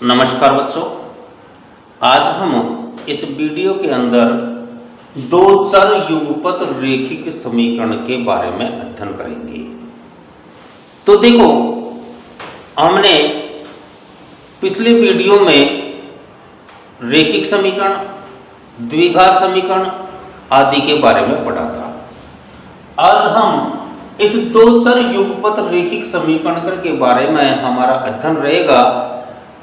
नमस्कार बच्चों, आज हम इस वीडियो के अंदर दो चर युगपत रेखिक समीकरण के बारे में अध्ययन करेंगे। तो देखो, हमने पिछले वीडियो में रेखिक समीकरण, द्विघात समीकरण आदि के बारे में पढ़ा था। आज हम इस दो चर युगपत रेखिक समीकरण के बारे में हमारा अध्ययन रहेगा।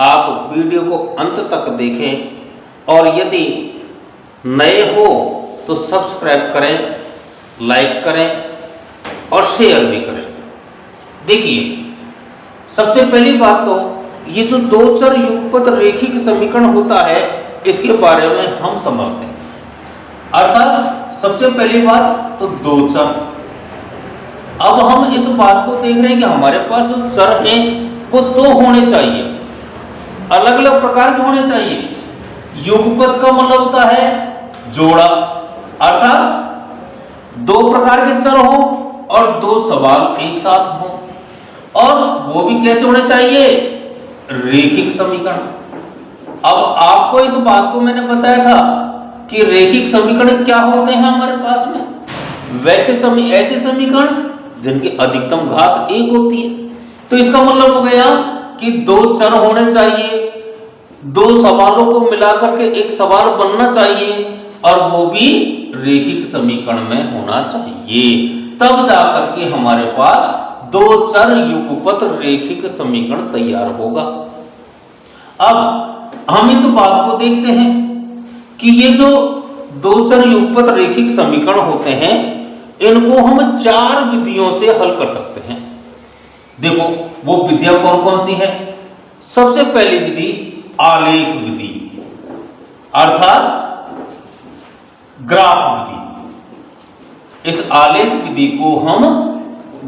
आप वीडियो को अंत तक देखें और यदि नए हो तो सब्सक्राइब करें, लाइक करें और शेयर भी करें। देखिए, सबसे पहली बात तो ये जो दो चर युगपत रेखिक समीकरण होता है इसके बारे में हम समझते हैं। अर्थात सबसे पहली बात तो दो चर। अब हम इस बात को देख रहे हैं कि हमारे पास जो चर हैं वो दो होने चाहिए, अलग अलग प्रकार के होने चाहिए। युगपत का मतलब होता है जोड़ा, अर्थात दो प्रकार के चर हो और दो सवाल एक साथ हो, और वो भी कैसे होने चाहिए? रेखिक समीकरण। अब आपको इस बात को मैंने बताया था कि रेखिक समीकरण क्या होते हैं हमारे पास में। ऐसे समीकरण जिनकी अधिकतम घात एक होती है। तो इसका मतलब हो गया कि दो चर होने चाहिए, दो सवालों को मिलाकर के एक सवाल बनना चाहिए, और वो भी रेखिक समीकरण में होना चाहिए। तब जाकर के हमारे पास दो चर युगपत रेखिक समीकरण तैयार होगा। अब हम इस बात को देखते हैं कि ये जो दो चर युगपत रेखिक समीकरण होते हैं इनको हम चार विधियों से हल कर सकते हैं। देखो, वो विधियां कौन कौन सी है? सबसे पहली विधि आलेख विधि, अर्थात ग्राफ विधि। इस आलेख विधि को हम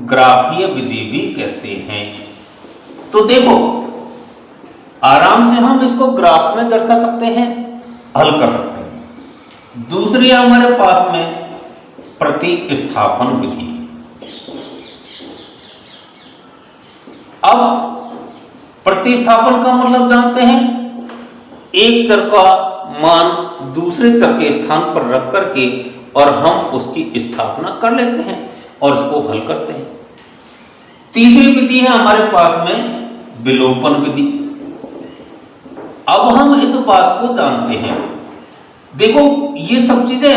ग्राफीय विधि भी कहते हैं। तो देखो, आराम से हम इसको ग्राफ में दर्शा सकते हैं, हल कर सकते हैं। दूसरी हमारे पास में प्रतिस्थापन विधि। अब प्रतिस्थापन का मतलब जानते हैं, एक चर का मान दूसरे चर के स्थान पर रख करके और हम उसकी स्थापना कर लेते हैं और इसको हल करते हैं। तीसरी विधि है हमारे पास में विलोपन विधि। अब हम इस बात को जानते हैं, देखो ये सब चीजें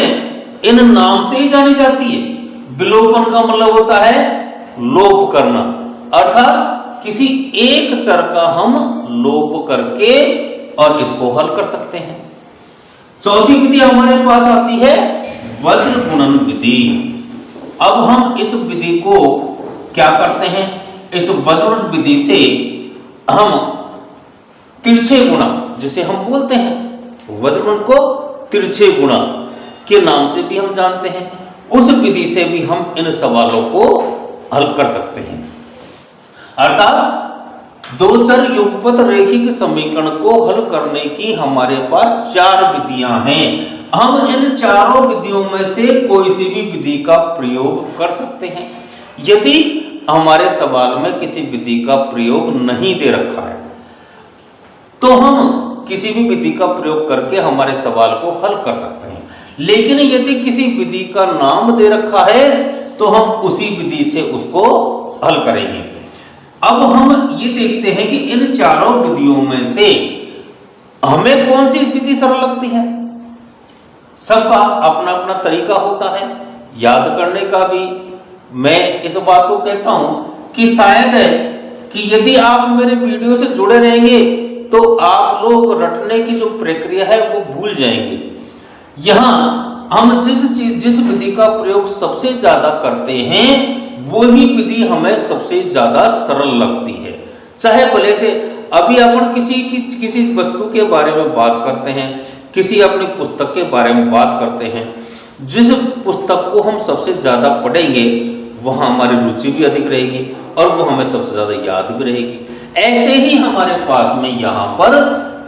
इन नाम से ही जानी जाती है। विलोपन का मतलब होता है लोप करना, अर्थात किसी एक चर का हम लोप करके और इसको हल कर सकते हैं। चौथी विधि हमारे पास आती है वज्र गुणन विधि। अब हम इस विधि को क्या करते हैं? इस वज्र विधि से हम तिरछे गुणा, जिसे हम बोलते हैं वज्र को तिरछे गुणा के नाम से भी हम जानते हैं, उस विधि से भी हम इन सवालों को हल कर सकते हैं। अर्थात दो चर युगपत रेखिक समीकरण को हल करने की हमारे पास चार विधियां हैं। हम इन चारों विधियों में से कोई सी भी विधि का प्रयोग कर सकते हैं। यदि हमारे सवाल में किसी विधि का प्रयोग नहीं दे रखा है तो हम किसी भी विधि का प्रयोग करके हमारे सवाल को हल कर सकते हैं। लेकिन यदि किसी विधि का नाम दे रखा है तो हम उसी विधि से उसको हल करेंगे। अब हम ये देखते हैं कि इन चारों विधियों में से हमें कौन सी विधि सरल लगती है। सबका अपना अपना तरीका होता है याद करने का भी। मैं इस बात को कहता हूं कि शायद है कि यदि आप मेरे वीडियो से जुड़े रहेंगे तो आप लोग रटने की जो प्रक्रिया है वो भूल जाएंगे। यहां हम जिस विधि का प्रयोग सबसे ज्यादा करते हैं वही विधि हमें सबसे ज्यादा सरल लगती है। चाहे भले से अभी अपन किसी वस्तु के बारे में बात करते हैं, किसी अपनी पुस्तक के बारे में बात करते हैं, जिस पुस्तक को हम सबसे ज्यादा पढ़ेंगे वहां हमारी रुचि भी अधिक रहेगी और वो हमें सबसे ज्यादा याद भी रहेगी। ऐसे ही हमारे पास में यहाँ पर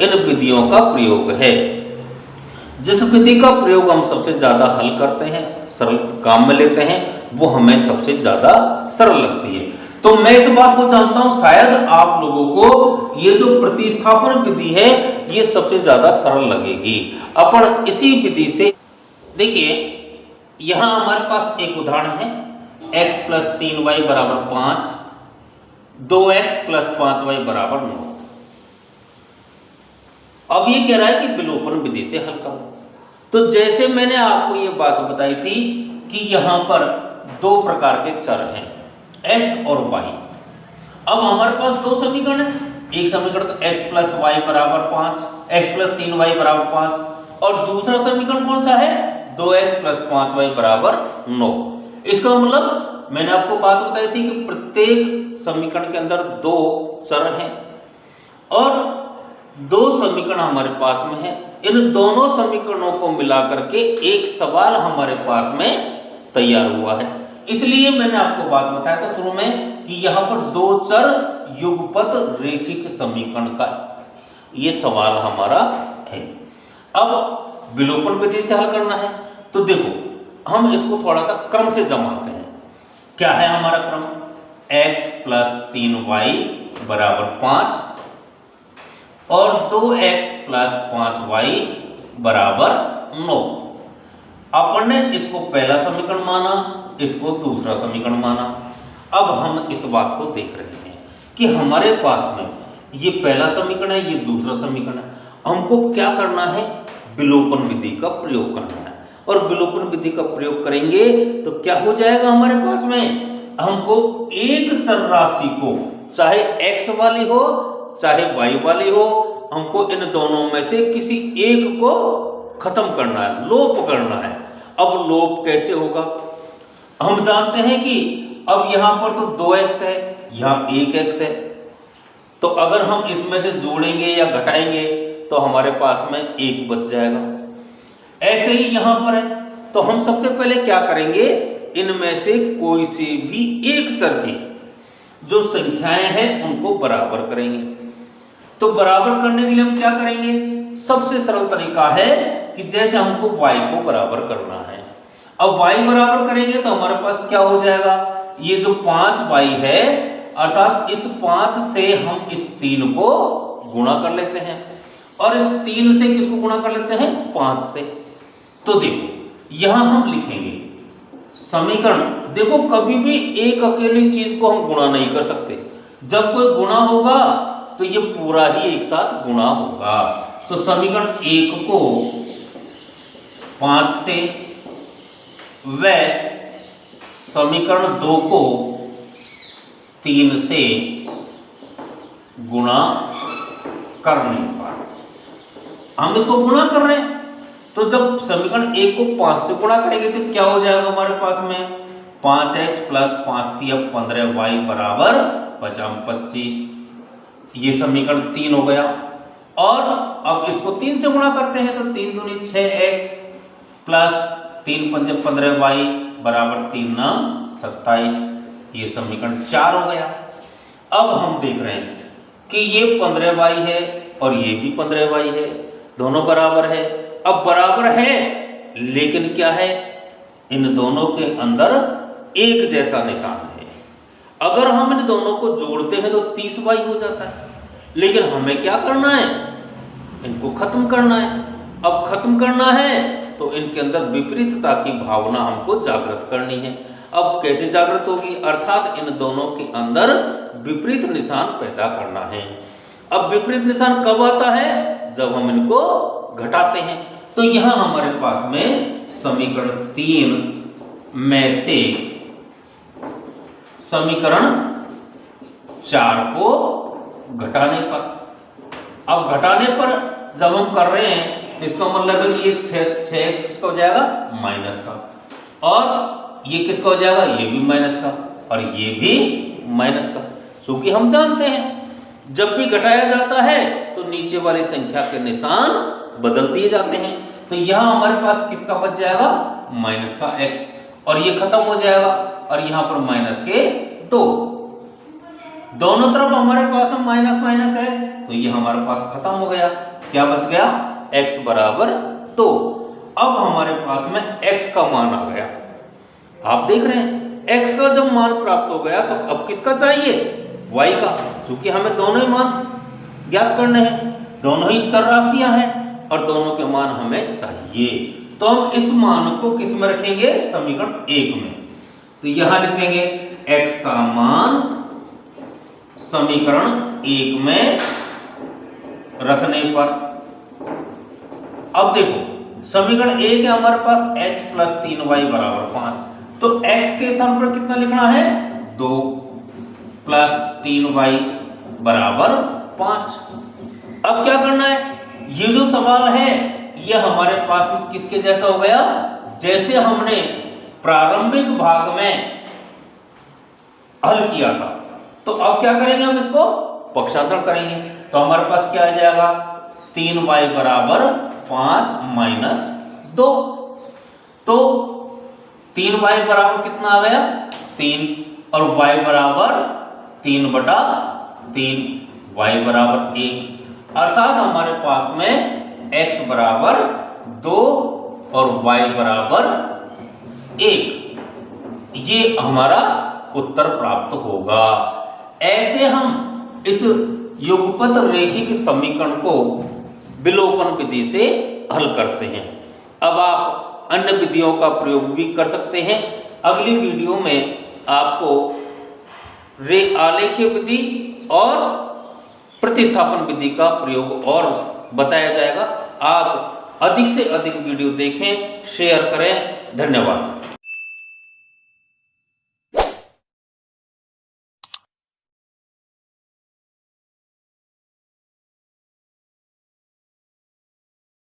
इन विधियों का प्रयोग है। जिस विधि का प्रयोग हम सबसे ज्यादा हल करते हैं, सरल काम में लेते हैं, वो हमें सबसे ज्यादा सरल लगती है। तो मैं इस बात को जानता हूं शायद आप लोगों को ये जो प्रतिस्थापन विधि है ये सबसे ज्यादा सरल लगेगी। अपन इसी विधि से देखिए, यहां हमारे पास एक उदाहरण है, x प्लस 3y बराबर 5, 2x प्लस 5y बराबर 9। अब ये कह रहा है कि विलोपन विधि से हल करो। तो जैसे मैंने आपको ये बात बताई थी कि यहां पर दो प्रकार के चर हैं, x और y। अब हमारे पास दो समीकरण है, एक समीकरण तो x प्लस वाई बराबर 5, x प्लस 3y बराबर 5, और दूसरा समीकरण कौन सा है, 2x प्लस 5y बराबर 9। इसका मतलब मैंने आपको बात बताई थी कि प्रत्येक समीकरण के अंदर दो चर हैं और दो समीकरण हमारे पास में है। इन दोनों समीकरणों को मिलाकर के एक सवाल हमारे पास में तैयार हुआ है। इसलिए मैंने आपको बात बताया था शुरू में कि यहां पर दो चर युगपत रेखिक समीकरण का ये सवाल हमारा है। अब विलोपन विधि से हल करना है तो देखो हम इसको थोड़ा सा क्रम से जमाते हैं। क्या है हमारा क्रम, x प्लस 3y बराबर 5 और 2x प्लस 5y बराबर 9। अपन ने इसको पहला समीकरण माना, इसको दूसरा समीकरण माना। अब हम इस बात को देख रहे हैं कि हमारे पास में ये पहला समीकरण है, ये दूसरा समीकरण है। हमको क्या करना है, विलोपन विधि का प्रयोग करना है। और विलोपन विधि का प्रयोग करेंगे तो क्या हो जाएगा हमारे पास में, हमको एक चर राशि को चाहे x वाली हो चाहे y वाली हो, हमको इन दोनों में से किसी एक को खत्म करना है, लोप करना है। अब लोप कैसे होगा, हम जानते हैं कि अब यहां पर तो 2x है, यहां 1x है, तो अगर हम इसमें से जोड़ेंगे या घटाएंगे तो हमारे पास में 1 बच जाएगा। ऐसे ही यहां पर है, तो हम सबसे पहले क्या करेंगे, इनमें से कोई से भी एक चर की जो संख्याएं हैं उनको बराबर करेंगे। तो बराबर करने के लिए हम क्या करेंगे, सबसे सरल तरीका है कि जैसे हमको y को बराबर करना है। अब y बराबर करेंगे तो हमारे पास क्या हो जाएगा, ये जो 5y है अर्थात इस 5 से हम इस 3 को गुणा कर लेते हैं और इस 3 से किसको गुणा कर लेते हैं, 5 से। तो देखो यहां हम लिखेंगे समीकरण, देखो कभी भी एक अकेली चीज को हम गुणा नहीं कर सकते। जब कोई गुणा होगा तो ये पूरा ही एक साथ गुणा होगा। तो समीकरण 1 को 5 से व समीकरण 2 को 3 से गुणा करने पर, हम इसको गुणा कर रहे हैं तो जब समीकरण 1 को 5 से गुणा करेंगे तो क्या हो जाएगा हमारे पास में, 5x प्लस 5 3 15y बराबर 25। ये समीकरण 3 हो गया। और अब इसको 3 से गुणा करते हैं तो 3 दूनी 6x प्लस 3 पंचे 15y बराबर 3 9 27। ये समीकरण 4 हो गया। अब हम देख रहे हैं कि ये 15y है और ये भी 15y है, दोनों बराबर है। अब बराबर है लेकिन क्या है, इन दोनों के अंदर एक जैसा निशान है। अगर हम इन दोनों को जोड़ते हैं तो 30y हो जाता है, लेकिन हमें क्या करना है, इनको खत्म करना है। अब खत्म करना है तो इनके अंदर विपरीतता की भावना हमको जागृत करनी है। अब कैसे जागृत होगी, अर्थात इन दोनों के अंदर विपरीत निशान पैदा करना है। अब विपरीत निशान कब आता है, जब हम इनको घटाते हैं। तो यहां हमारे पास में समीकरण 3 में से समीकरण 4 को घटाने पर, अब घटाने पर जब हम कर रहे हैं इसका मतलब है कि ये 6x किसका हो जाएगा, माइनस का, और ये किसका हो जाएगा, ये भी माइनस का, और ये भी माइनस का। क्योंकि हम जानते हैं जब भी घटाया जाता है तो नीचे वाली संख्या के निशान बदल दिए जाते हैं। तो यहां हमारे पास किसका बच जाएगा, माइनस का x, और ये खत्म हो जाएगा और यहां पर माइनस के 2। दोनों तरफ हमारे पास में माइनस माइनस है तो ये हमारे पास खत्म हो गया। क्या बच गया, x बराबर 2। अब हमारे पास में x का मान आ गया। आप देख रहे हैं x का जब मान प्राप्त हो गया तो अब किसका चाहिए, y का, क्योंकि हमें दोनों ही मान ज्ञात करने हैं, दोनों ही चर राशियां हैं और दोनों के मान हमें चाहिए। तो हम इस मान को किस में रखेंगे, समीकरण 1 में। तो यहां लिख देंगे x का मान समीकरण 1 में रखने पर, अब देखो समीकरण 1 है हमारे पास x + 3y = 5, तो x के स्थान पर कितना लिखना है, 2 + 3y = 5। अब क्या करना है, ये जो सवाल है ये हमारे पास में किसके जैसा हो गया, जैसे हमने प्रारंभिक भाग में हल किया था। तो अब क्या करेंगे, हम इसको पक्षांतरण करेंगे, तो हमारे पास क्या आ जाएगा, 3y = 5 - 2, तो 3y बराबर कितना आ गया, 3, और y बराबर 3/3, y बराबर 1, अर्थात हमारे पास में x बराबर 2 और y बराबर 1, ये हमारा उत्तर प्राप्त होगा। ऐसे हम इस युगपत रैखिक समीकरण को विलोपन विधि से हल करते हैं। अब आप अन्य विधियों का प्रयोग भी कर सकते हैं। अगली वीडियो में आपको आलेखीय विधि और प्रतिस्थापन विधि का प्रयोग और बताया जाएगा। आप अधिक से अधिक वीडियो देखें, शेयर करें। धन्यवाद।